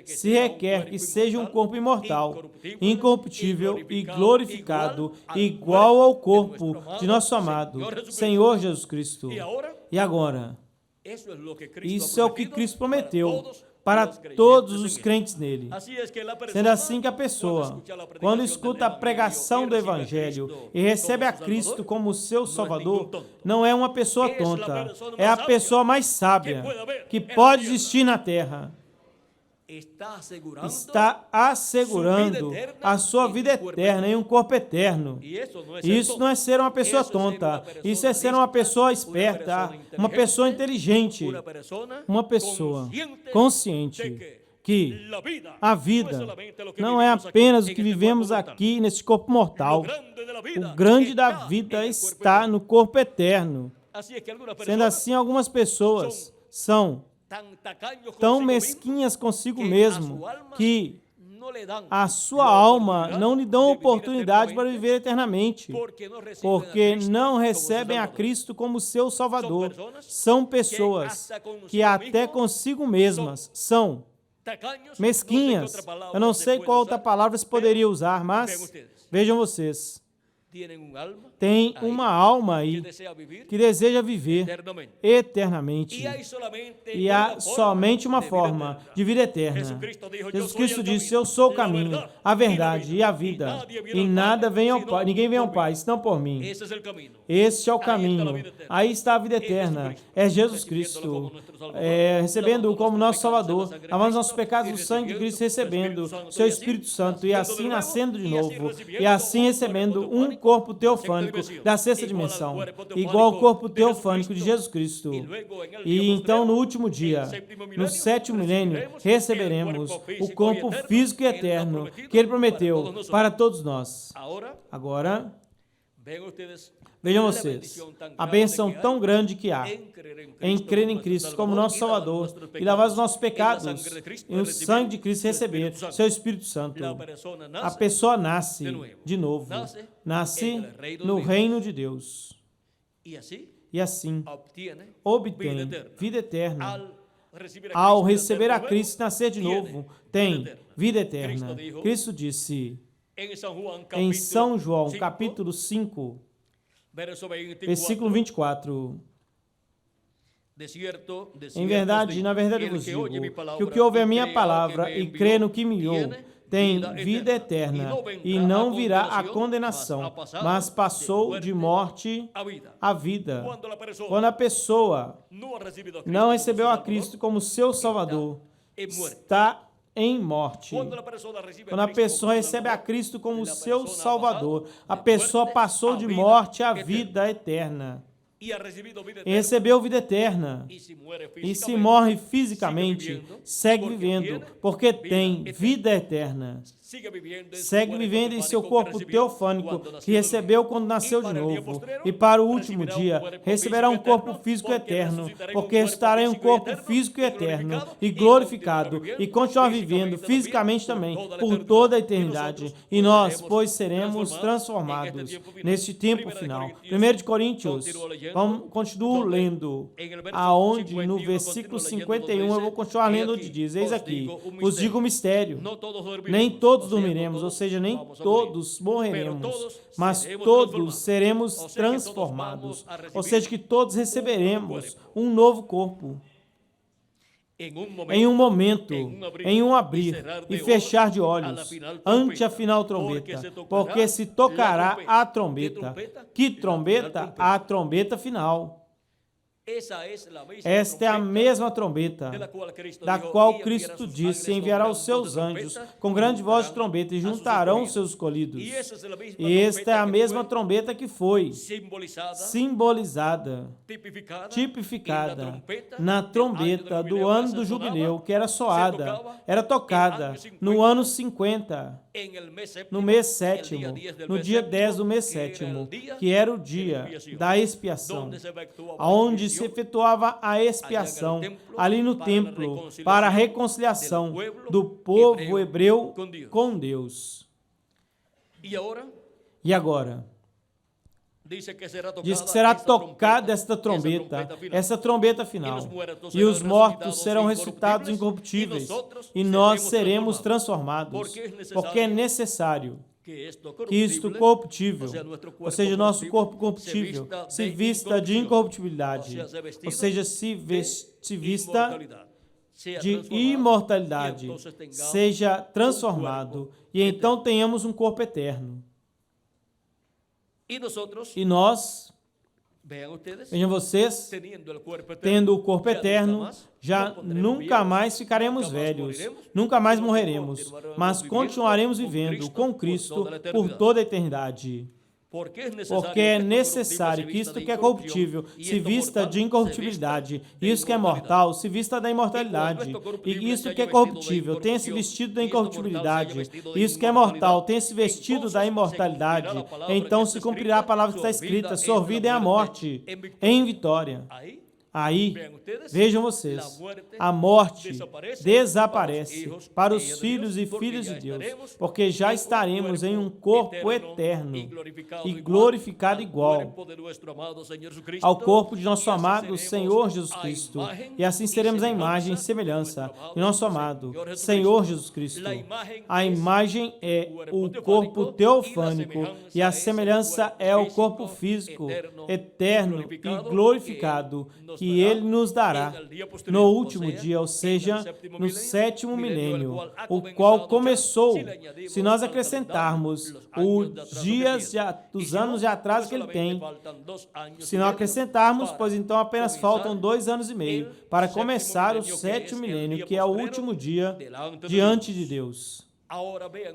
se requer que seja um corpo imortal, incorruptível e glorificado, igual ao corpo de nosso amado Senhor Jesus Cristo. E agora, isso é o que Cristo prometeu para todos os crentes nele. Sendo assim que a pessoa, quando escuta a pregação do Evangelho e recebe a Cristo como seu Salvador, não é uma pessoa tonta, é a pessoa mais sábia que pode existir na terra. Está assegurando a sua vida eterna em um corpo eterno. Isso não é ser uma pessoa tonta, isso é ser uma pessoa esperta, uma pessoa inteligente, uma pessoa consciente que a vida não é apenas o que vivemos aqui nesse corpo mortal. O grande da vida está no corpo eterno. Sendo assim, algumas pessoas são tão mesquinhas consigo mesmo que a sua alma não lhe dão oportunidade para viver eternamente, porque não recebem a Cristo como seu Salvador. São pessoas que até consigo mesmas são mesquinhas. Eu não sei qual outra palavra se poderia usar, mas vejam vocês. Tem uma alma aí que deseja viver eternamente. E há somente uma forma de vida eterna. Jesus Cristo disse: eu sou o caminho, a verdade e a vida. E nada vem ao Pai, ninguém vem ao Pai, senão por mim. Este é o caminho. Aí está a vida eterna. É Jesus Cristo. Recebendo-o como nosso Salvador, lavando nossos pecados no sangue de Cristo, recebendo seu Espírito Santo, e assim nascendo de novo, e assim recebendo um corpo teofânico da sexta dimensão, igual ao corpo teofânico de Jesus Cristo. E então, no último dia, no sétimo milênio, receberemos o corpo físico e eterno que Ele prometeu para todos nós. Agora, vejam vocês, a bênção tão grande que há em crer em Cristo como nosso Salvador e lavar os nossos pecados e o sangue de Cristo receber seu Espírito Santo. A pessoa nasce de novo, nasce no reino de Deus e assim obtém vida eterna. Ao receber a Cristo e nascer de novo, tem vida eterna. Cristo disse em São João, capítulo 5, versículo 24. Em verdade, na verdade eu vos digo, que o que ouve a minha palavra e crê no que me enviou, tem vida eterna e não virá a condenação, mas passou de morte à vida. Quando a pessoa não recebeu a Cristo como seu Salvador, está em morte. Quando a pessoa recebe a Cristo como seu Salvador, a pessoa passou de morte à vida eterna. E recebeu vida eterna. E se morre fisicamente, segue vivendo, porque tem vida eterna. Segue vivendo em seu corpo teofânico, que recebeu quando nasceu de novo. E para o último dia, receberá um corpo físico eterno, porque estará em um corpo físico e eterno, e glorificado, e continuar vivendo fisicamente também, por toda a eternidade. E nós, pois, seremos transformados neste tempo final. 1 Coríntios, continuo lendo, aonde no versículo 51, eu vou continuar lendo onde diz: eis aqui, vos digo o mistério, nem todos dormiremos, ou seja, nem todos morreremos, mas todos seremos transformados, ou seja, que todos receberemos um novo corpo. Em um momento, em um abrir e fechar de olhos, ante a final trombeta, porque se tocará a trombeta. Que trombeta? A trombeta final. Esta é a mesma trombeta, da qual Cristo disse: enviará os seus anjos com grande voz de trombeta e juntarão os seus escolhidos. E esta é a mesma trombeta que foi simbolizada, tipificada na trombeta do ano do jubileu, que era soada, era tocada no ano 50, no mês sétimo, no dia 10 do mês sétimo, que era o dia da expiação, onde se efetuava a expiação ali no templo para a reconciliação do povo hebreu com Deus. E agora, Diz que será tocada essa trombeta final, e os mortos serão ressuscitados incorruptíveis, e nós seremos transformados, porque é necessário que isto corruptível, ou seja, nosso corpo corruptível, se vista de incorruptibilidade, ou seja, se vista de imortalidade, seja transformado, e então tenhamos um corpo eterno. E nós, vejam vocês, tendo o corpo eterno, já nunca mais ficaremos velhos, nunca mais morreremos, mas continuaremos vivendo com Cristo por toda a eternidade. Porque é necessário que isto que é corruptível se vista de incorruptibilidade, e isso que é mortal se vista da imortalidade, e isso que é corruptível tenha se vestido da incorruptibilidade, e isso que é mortal tenha se vestido da imortalidade, então se cumprirá a palavra que está escrita: sorvida é a morte em vitória. Aí, vejam vocês, a morte desaparece para os filhos e filhas de Deus, porque já estaremos em um corpo eterno e glorificado igual ao corpo de nosso amado Senhor Jesus Cristo. E assim seremos a imagem e semelhança de nosso amado Senhor Jesus Cristo. A imagem é o corpo teofânico e a semelhança é o corpo físico, eterno e glorificado, que Ele nos dará no último dia, ou seja, no sétimo milênio, o qual começou, se nós acrescentarmos os dias dos anos de atraso que Ele tem, se não acrescentarmos, pois então apenas faltam 2 anos e meio para começar o sétimo milênio, que é o último dia diante de Deus.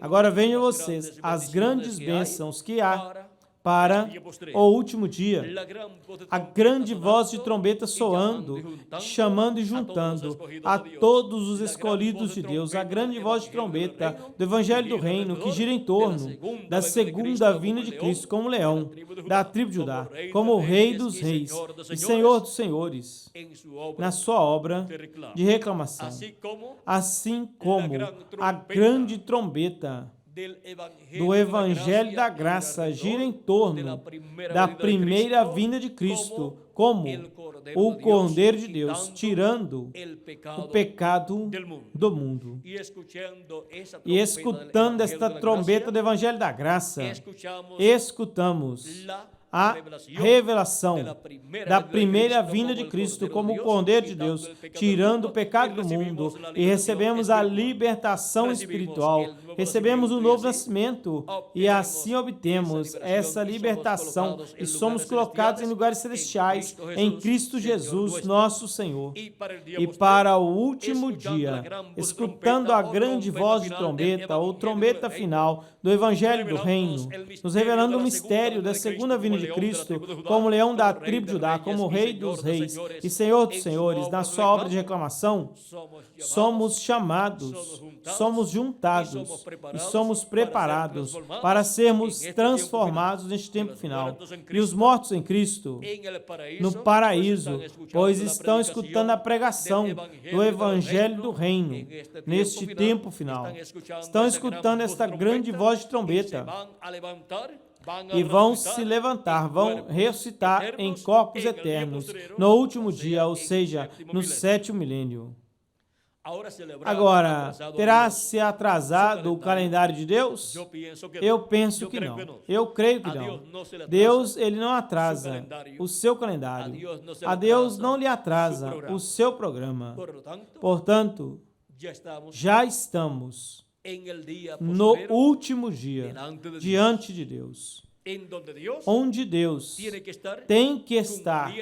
Agora vejam vocês as grandes bênçãos que há para o último dia, a grande voz de trombeta soando, chamando e juntando a todos os escolhidos de Deus, a grande voz de trombeta do Evangelho do Reino que gira em torno da segunda vinda de Cristo como leão, da tribo de Judá, como o Rei dos Reis e Senhor dos Senhores, na sua obra de reclamação, assim como a grande trombeta do Evangelho da Graça gira em torno da primeira vinda de Cristo, como o Cordeiro de Deus, tirando o pecado do mundo. E escutando esta trombeta do Evangelho da Graça, escutamos a revelação da primeira vinda de Cristo como o Cordeiro de Deus, tirando o pecado do mundo, e recebemos a libertação espiritual, recebemos o novo nascimento, e assim obtemos essa libertação, e somos colocados em lugares celestiais, em Cristo Jesus, nosso Senhor. E para o último dia, escutando a grande voz de trombeta, ou trombeta final, do Evangelho do Reino, nos revelando o mistério da segunda vinda de Cristo, como leão da tribo de Judá, como Rei dos Reis e Senhor dos Senhores, na sua obra de reclamação, somos chamados, somos juntados e somos preparados para sermos transformados neste tempo final. E os mortos em Cristo, no paraíso, pois estão escutando a pregação do Evangelho do Reino, neste tempo final. Estão escutando esta grande voz de trombeta, e vão se levantar, vão ressuscitar em corpos eternos no último dia, ou seja, no sétimo milênio. Agora, terá se atrasado o calendário de Deus? Eu penso que não. Eu creio que não. Deus, Ele não atrasa o seu calendário. A Deus não lhe atrasa o seu programa. Portanto, já estamos no último dia, diante de Deus, onde Deus tem que estar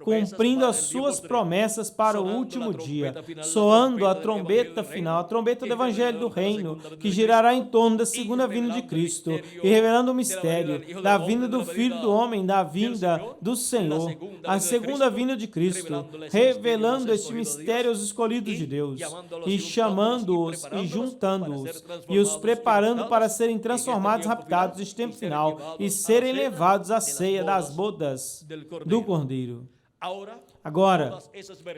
cumprindo as suas promessas para o último dia, soando a trombeta final, a trombeta do Evangelho do Reino, que girará em torno da segunda vinda de Cristo e revelando o mistério da vinda do Filho do Homem, da vinda do Senhor, a segunda vinda de Cristo, revelando este mistério aos escolhidos de Deus e chamando-os e juntando-os e os preparando para serem transformados, raptados neste tempo final e serem levados à ceia das bodas do Cordeiro. Agora,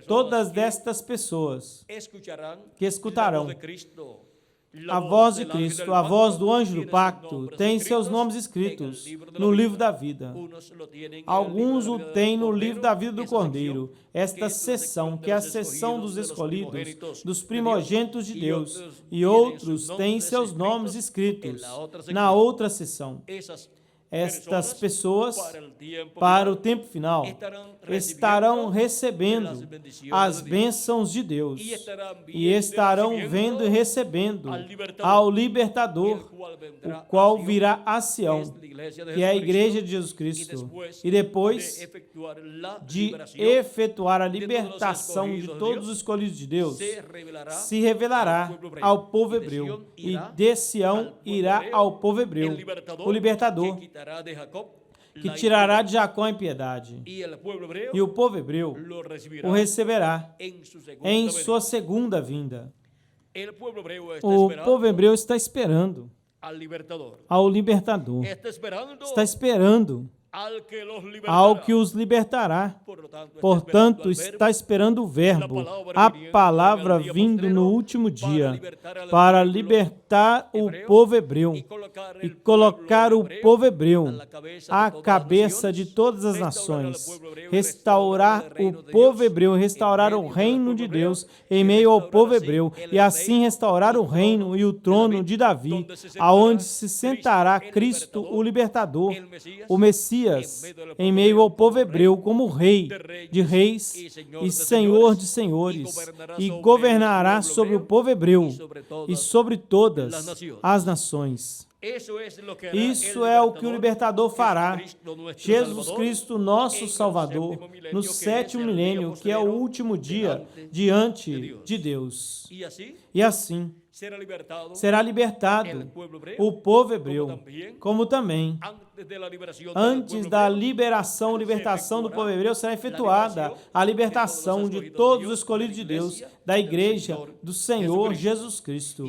todas estas pessoas que escutarão A voz de Cristo, a voz do anjo do pacto, tem seus nomes escritos no livro da vida. Alguns o têm no livro da vida do Cordeiro. Esta seção, que é a seção dos escolhidos, dos primogênitos de Deus, e outros têm seus nomes escritos na outra seção. Estas pessoas, para o tempo final, estarão recebendo as bênçãos de Deus e estarão vendo e recebendo ao libertador, o qual virá a Sião, que é a Igreja de Jesus Cristo, e depois de efetuar a libertação de todos os escolhidos de Deus, se revelará ao povo hebreu, e de Sião irá ao povo hebreu, o libertador, que tirará de Jacó a impiedade, e o povo hebreu o receberá em sua segunda vinda. O povo hebreu está esperando ao libertador, está esperando ao que os libertará. Portanto, está esperando o verbo, a palavra vindo no último dia, para libertar o povo hebreu e colocar o povo hebreu à cabeça de todas as nações, restaurar o povo hebreu, restaurar o reino de Deus em meio ao povo hebreu, e assim restaurar o reino e o trono de Davi, aonde se sentará Cristo, o libertador, o Messias, em meio ao povo hebreu, como Rei de reis e Senhor de senhores, e governará sobre o povo hebreu e sobre todas as nações. Isso é o que o libertador fará, Jesus Cristo, nosso Salvador, no sétimo milênio, que é o último dia diante de Deus. E assim será libertado o povo hebreu, como também, antes da libertação do povo hebreu, será efetuada a libertação de todos os escolhidos de Deus, da Igreja do Senhor Jesus Cristo.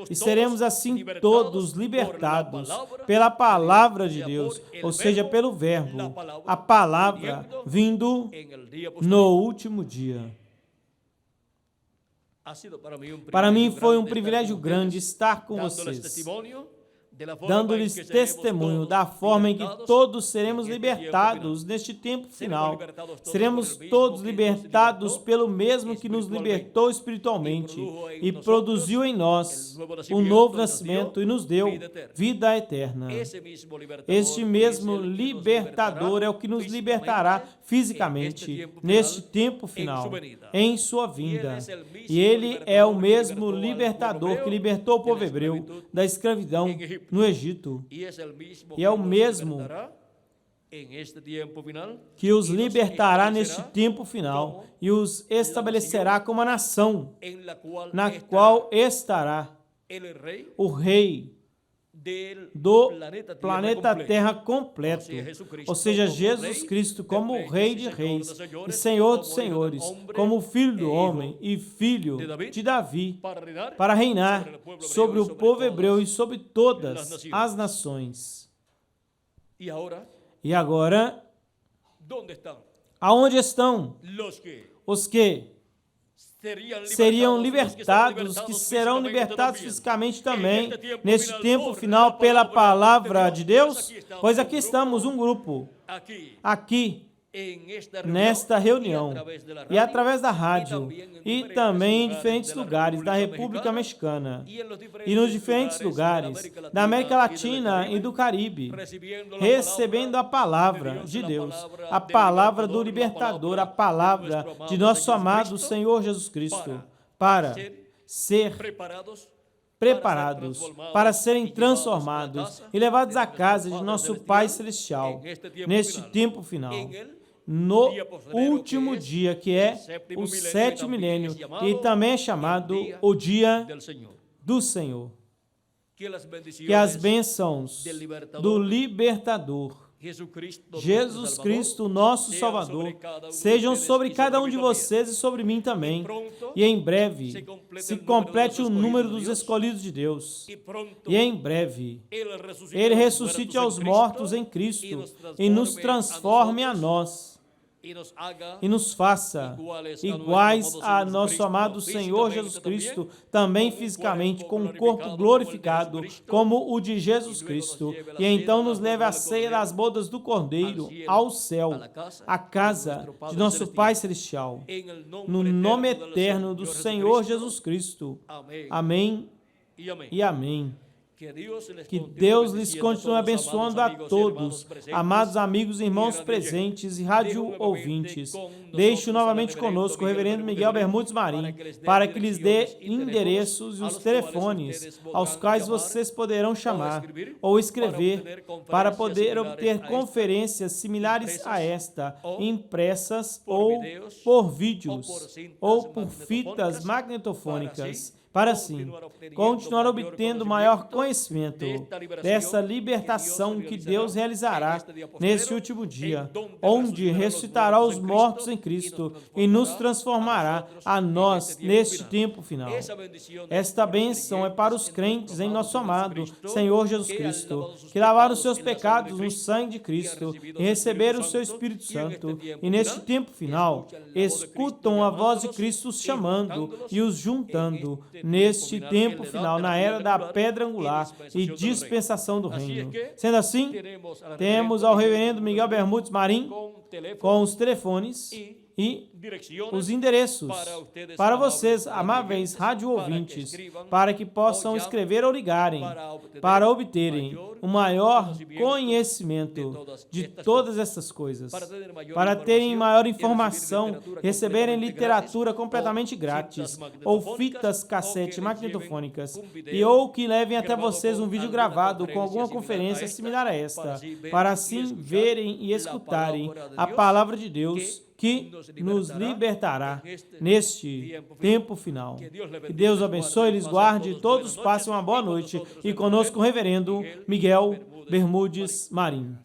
E seremos assim todos libertados pela palavra de Deus, ou seja, pelo verbo, a palavra vindo no último dia. Para mim foi um privilégio grande estar com vocês, dando-lhes testemunho da forma em que todos seremos libertados neste tempo final. Seremos todos libertados pelo mesmo que nos libertou espiritualmente e produziu em nós um novo nascimento e nos deu vida eterna. Este mesmo libertador é o que nos libertará fisicamente neste tempo final, em sua vinda. E ele é o mesmo libertador que libertou o povo hebreu da escravidão no Egito. E é o mesmo que os libertará neste tempo final e os estabelecerá como a nação na qual estará o Rei do planeta Terra completo, ou seja, Jesus Cristo como o Rei de reis e Senhor dos senhores, como o Filho do homem e Filho de Davi, para reinar sobre o povo hebreu e sobre todas as nações. E agora, aonde estão os que seriam libertados, que serão libertados fisicamente também neste tempo final pela palavra de Deus? Pois aqui estamos, um grupo, aqui, nesta reunião, e através da rádio, e também em diferentes lugares da República Mexicana, e nos diferentes lugares da América Latina e do Caribe, recebendo a palavra de Deus, a palavra do libertador, a palavra de nosso amado Senhor Jesus Cristo, para ser preparados, para serem transformados e levados à casa de nosso Pai Celestial, neste tempo final, no último dia, que é o sétimo milênio, e também é chamado o dia do Senhor. Que as bênçãos do libertador, Jesus Cristo, nosso Salvador, sejam sobre cada um de vocês e sobre mim também. E em breve se complete o número dos escolhidos de Deus. E em breve Ele ressuscite aos mortos em Cristo e nos transforme a nós e nos faça iguais a nosso amado Senhor Jesus Cristo, também fisicamente, com um corpo glorificado como o de Jesus Cristo, e então nos leve à ceia das bodas do Cordeiro, ao céu, à casa de nosso Pai Celestial, no nome eterno do Senhor Jesus Cristo. Amém e amém. Que Deus lhes continue abençoando a todos, amados amigos e irmãos presentes e rádio ouvintes. Deixo novamente conosco o reverendo Miguel Bermudes Marim, para que lhes dê endereços e os telefones aos quais vocês poderão chamar ou escrever para poder obter conferências similares a esta, impressas ou por vídeos ou por fitas magnetofônicas, para assim continuar obtendo maior conhecimento dessa libertação que Deus realizará nesse último dia, onde ressuscitará os mortos em Cristo e nos transformará a nós neste tempo final. Esta bênção é para os crentes em nosso amado Senhor Jesus Cristo, que lavaram os seus pecados no sangue de Cristo e receberam o seu Espírito Santo, e neste tempo final escutam a voz de Cristo os chamando e os juntando neste tempo final, na era da pedra angular e dispensação do reino. Sendo assim, temos ao reverendo Miguel Bermudes Marim com os telefones e os endereços para vocês, amáveis rádio ouvintes, para que possam escrever ou ligarem, para obterem um maior conhecimento de todas essas coisas, para terem maior informação, receberem literatura completamente grátis, ou fitas cassete magnetofônicas, e ou que levem até vocês um vídeo gravado com alguma conferência similar a esta, para assim verem e escutarem a palavra de Deus, que nos libertará neste tempo final. Que Deus abençoe e lhes guarde, todos passem uma boa noite, e conosco o reverendo Miguel Bermudes Marim.